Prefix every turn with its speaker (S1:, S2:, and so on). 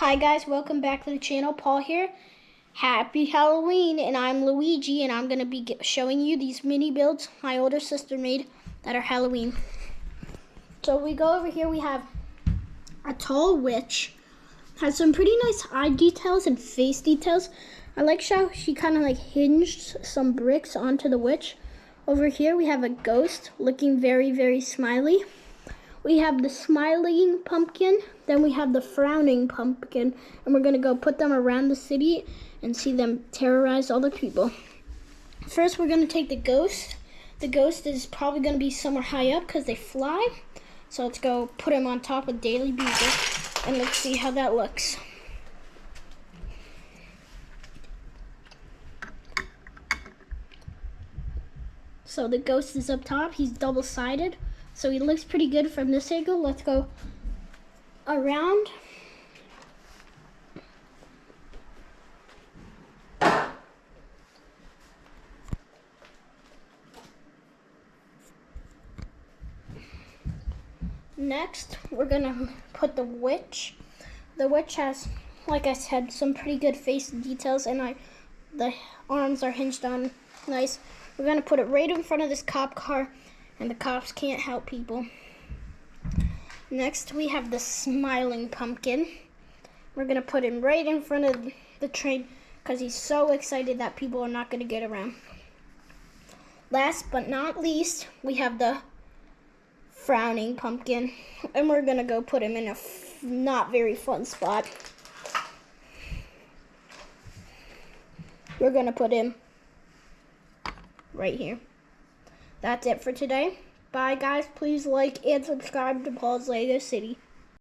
S1: Hi guys, welcome back to the channel. Paul here. Happy Halloween, and I'm Luigi, and I'm going to be showing you these mini builds my older sister made that are Halloween. So we go over here, we have a tall witch. Has some pretty nice eye details and face details. I like how she kind of like hinged some bricks onto the witch. Over here we have a ghost looking very, very smiley. We have the smiling pumpkin, then we have the frowning pumpkin, and we're gonna go put them around the city and see them terrorize all the people. First, we're gonna take the ghost. The ghost is probably gonna be somewhere high up because they fly. So let's go put him on top of Daily Beaver, and let's see how that looks. So the ghost is up top, he's double-sided. So he looks pretty good from this angle. Let's go around. Next, we're gonna put the witch. The witch has, like I said, some pretty good face details, and the arms are hinged on nice. We're gonna put it right in front of this cop car, and the cops can't help people. Next, we have the smiling pumpkin. We're gonna put him right in front of the train because he's so excited that people are not gonna get around. Last but not least, we have the frowning pumpkin, and we're gonna go put him in a not very fun spot. We're gonna put him right here. That's it for today. Bye guys, please like and subscribe to Paul's Lego City.